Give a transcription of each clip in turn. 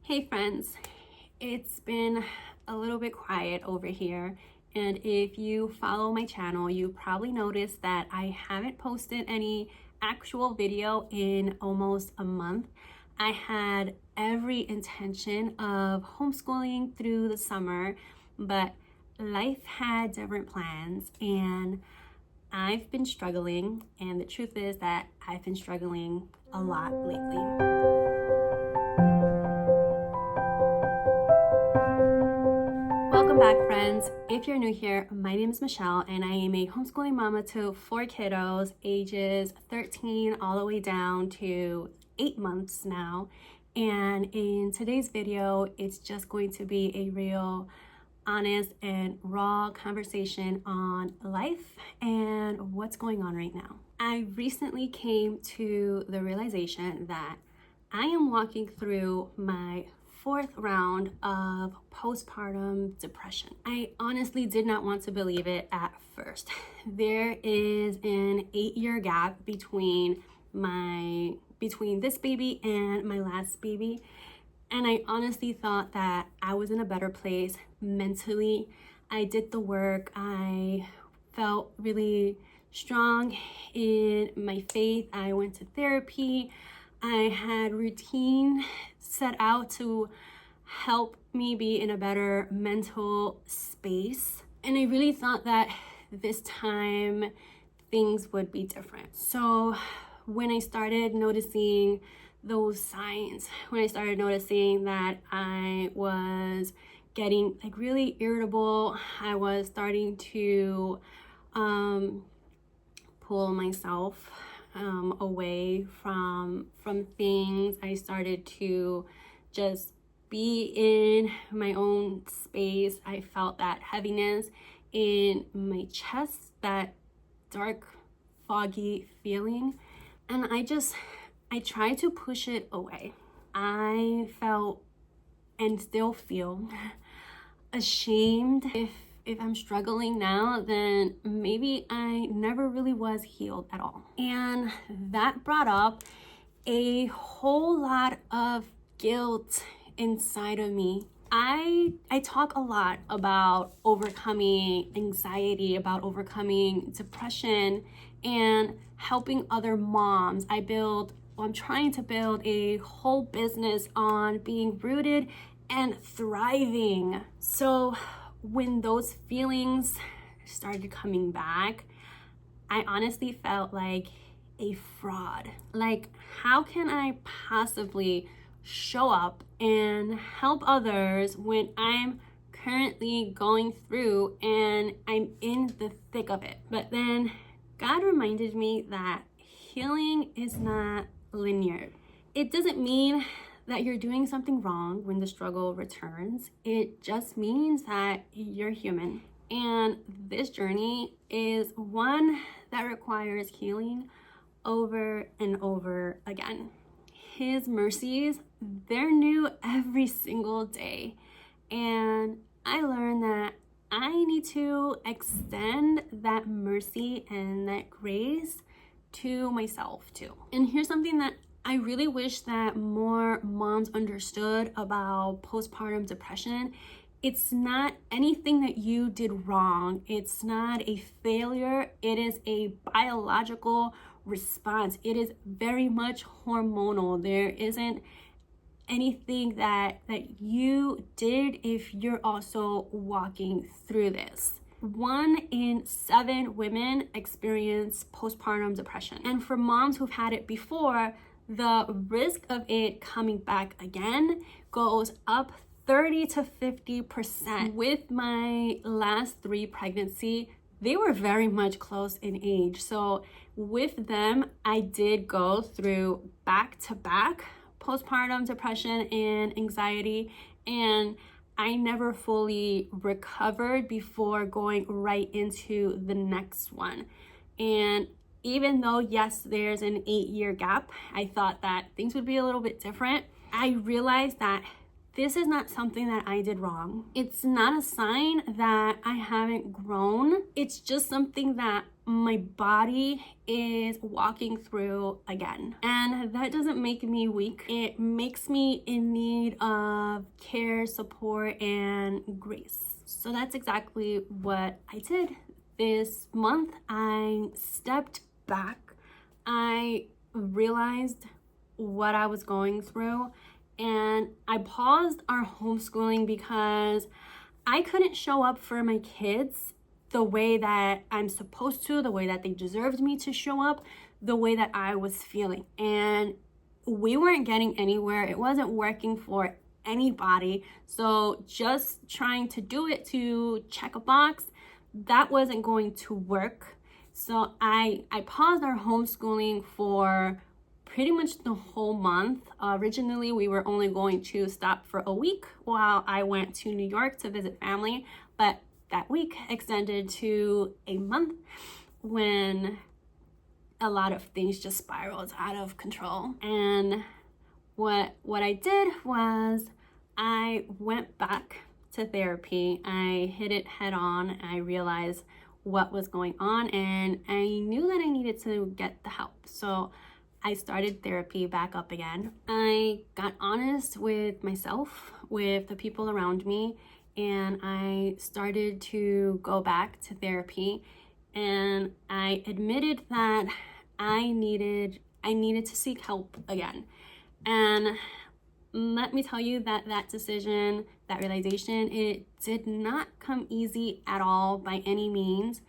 Hey friends, it's been a little bit quiet over here, and if you follow my channel, you probably noticed that I haven't posted any actual video in almost a month. I had every intention of homeschooling through the summer, but life had different plans and I've been struggling, and the truth is that I've been struggling a lot lately. Welcome back, friends. If you're new here, my name is Michelle and I am a homeschooling mama to 4 kiddos ages 13 all the way down to 8 months now. And in today's video, it's just going to be a real honest and raw conversation on life and what's going on right now. I recently came to the realization that I am walking through my 4th round of postpartum depression. I honestly did not want to believe it at first. There is an 8-year gap between this baby and my last baby, and I honestly thought that I was in a better place mentally. I did the work. I felt really strong in my faith. I went to therapy. I had routine set out to help me be in a better mental space. And I really thought that this time things would be different. So when I started noticing those signs, when I started noticing that I was getting really irritable, I was starting to pull myself away from things. I started to just be in my own space. I felt that heaviness in my chest, that dark, foggy feeling, and I tried to push it away. I felt and still feel ashamed. If I'm struggling now, then maybe I never really was healed at all. And that brought up a whole lot of guilt inside of me. I talk a lot about overcoming anxiety, about overcoming depression, and helping other moms. I'm trying to build a whole business on being rooted and thriving. So when those feelings started coming back, I honestly felt like a fraud. Like, how can I possibly show up and help others when I'm currently going through and I'm in the thick of it? But then God reminded me that healing is not linear. It doesn't mean that you're doing something wrong when the struggle returns. It just means that you're human. And this journey is one that requires healing over and over again. His mercies, they're new every single day. And I learned that I need to extend that mercy and that grace to myself too. And here's something that I really wish that more moms understood about postpartum depression. It's not anything that you did wrong. It's not a failure. It is a biological response. It is very much hormonal. There isn't anything that you did if you're also walking through this. 1 in 7 women experience postpartum depression. And for moms who've had it before, the risk of it coming back again goes up 30 to 50%. With my last 3 pregnancies, they were very much close in age. So with them, I did go through back-to-back postpartum depression and anxiety, and I never fully recovered before going right into the next one. And even though, yes, there's an 8-year gap, I thought that things would be a little bit different. I realized that this is not something that I did wrong. It's not a sign that I haven't grown. It's just something that my body is walking through again. And that doesn't make me weak. It makes me in need of care, support, and grace. So that's exactly what I did. This month, I stepped back. I realized what I was going through, and I paused our homeschooling because I couldn't show up for my kids the way that I'm supposed to, the way that they deserved me to show up, the way that I was feeling. And we weren't getting anywhere. It wasn't working for anybody. So just trying to do it to check a box, that wasn't going to work. So I paused our homeschooling for pretty much the whole month. Originally, we were only going to stop for a week while I went to New York to visit family, but that week extended to a month when a lot of things just spiraled out of control. And what I did was I went back to therapy. I hit it head on. I realized what was going on, and I knew that I needed to get the help. So I started therapy back up again. I got honest with myself, with the people around me, and I started to go back to therapy, and I admitted that I needed to seek help again. And let me tell you that that decision, that realization, it did not come easy at all by any means.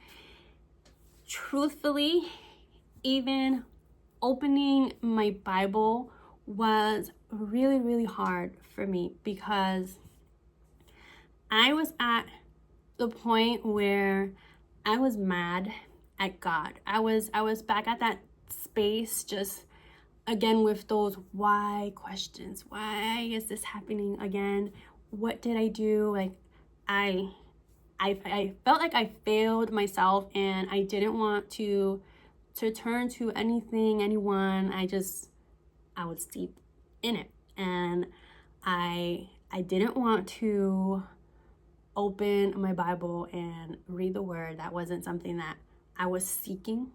Truthfully, even opening my Bible was really, really hard for me because I was at the point where I was mad at God. I was back at that space, just again with those why questions. Why is this happening again? What did I do? Like I felt like I failed myself, and I didn't want to turn to anything, anyone. I was deep in it, and I didn't want to open my Bible and read the word. That wasn't something that I was seeking.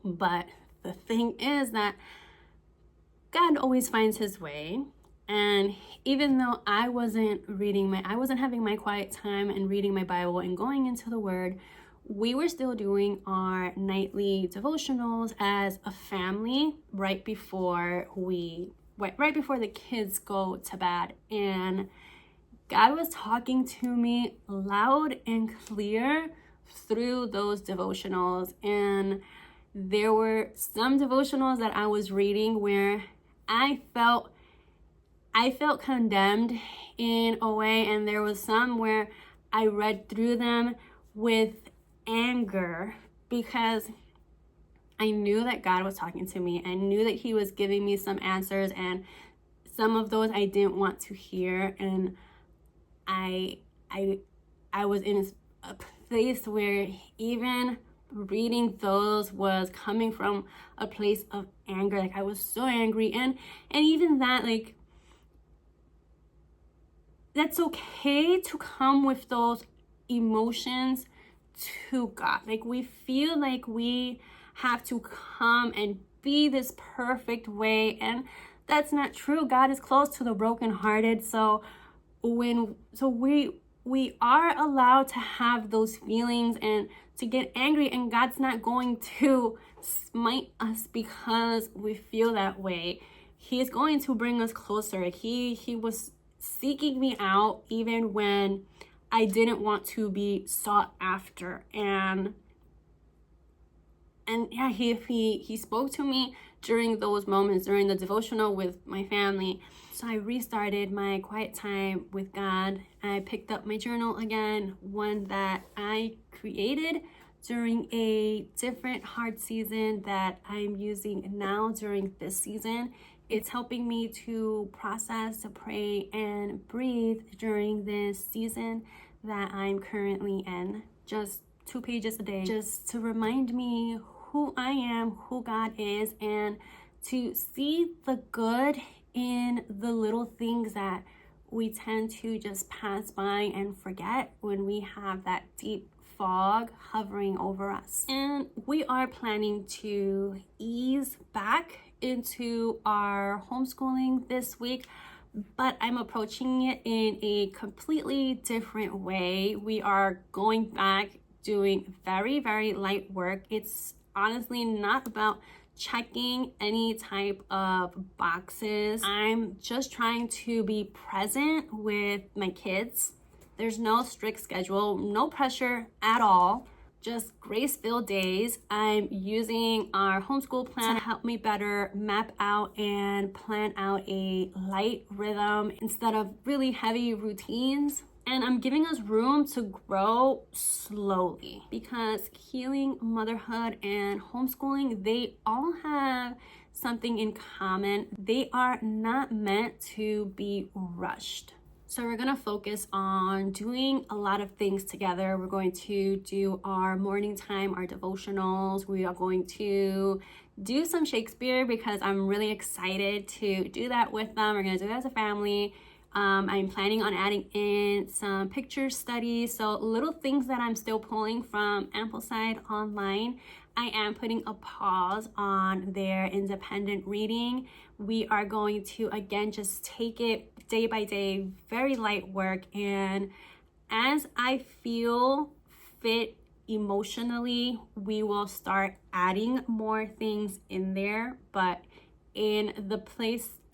But the thing is that God always finds his way. And even though I wasn't having my quiet time and reading my Bible and going into the word, we were still doing our nightly devotionals as a family right before the kids go to bed. And God was talking to me loud and clear through those devotionals. And there were some devotionals that I was reading where I felt condemned in a way, and there was some where I read through them with anger because I knew that God was talking to me. I knew that he was giving me some answers, and some of those I didn't want to hear. And I was in a place where even reading those was coming from a place of anger. Like I was so angry, and even that, like, that's okay to come with those emotions to God. Like we feel like we have to come and be this perfect way, and that's not true. God is close to the brokenhearted. So we are allowed to have those feelings and to get angry, and God's not going to smite us because we feel that way. He is going to bring us closer. He was seeking me out even when I didn't want to be sought after. And yeah, he spoke to me during those moments, during the devotional with my family. So I restarted my quiet time with God. I picked up my journal again, one that I created during a different hard season that I'm using now during this season. It's helping me to process, to pray, and breathe during this season that I'm currently in. Just 2 pages a day, just to remind me who I am, who God is, and to see the good in the little things that we tend to just pass by and forget when we have that deep fog hovering over us. And we are planning to ease back into our homeschooling this week, but I'm approaching it in a completely different way. We are going back doing very, very light work. It's honestly not about checking any type of boxes. I'm just trying to be present with my kids. There's no strict schedule, no pressure at all, just grace-filled days. I'm using our homeschool plan to help me better map out and plan out a light rhythm instead of really heavy routines. And I'm giving us room to grow slowly, because healing, motherhood, and homeschooling, they all have something in common. They are not meant to be rushed. So we're gonna focus on doing a lot of things together. We're going to do our morning time, our devotionals. We are going to do some Shakespeare because I'm really excited to do that with them. We're gonna do it as a family. I'm planning on adding in some picture studies, so little things that I'm still pulling from Amplify online. I am putting a pause on their independent reading. We are going to, again, just take it day by day, very light work. And as I feel fit emotionally, we will start adding more things in there. But in the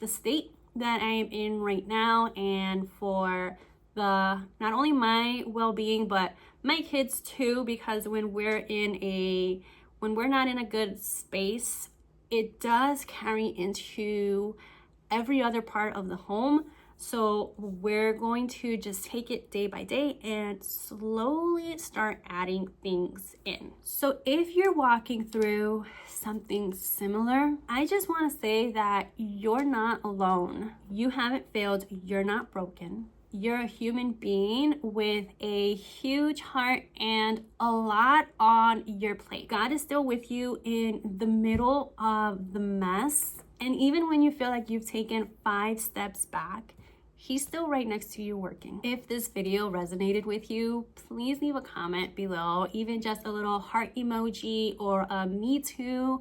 state that I am in right now, and for not only my well-being, but my kids too, because when we're not in a good space, it does carry into every other part of the home. So we're going to just take it day by day and slowly start adding things in. So if you're walking through something similar, I just want to say that you're not alone. You haven't failed. You're not broken. You're a human being with a huge heart and a lot on your plate. God is still with you in the middle of the mess. And even when you feel like you've taken 5 steps back, He's still right next to you working. If this video resonated with you, please leave a comment below, even just a little heart emoji or a me too.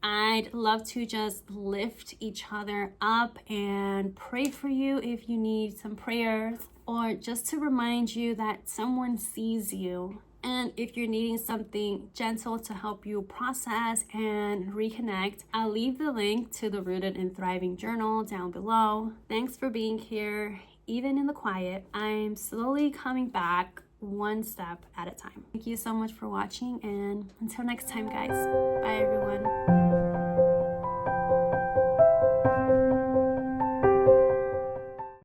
I'd love to just lift each other up and pray for you if you need some prayers, or just to remind you that someone sees you. And if you're needing something gentle to help you process and reconnect, I'll leave the link to the Rooted and Thriving journal down below. Thanks for being here, even in the quiet. I'm slowly coming back one step at a time. Thank you so much for watching, and until next time, guys. Bye, everyone.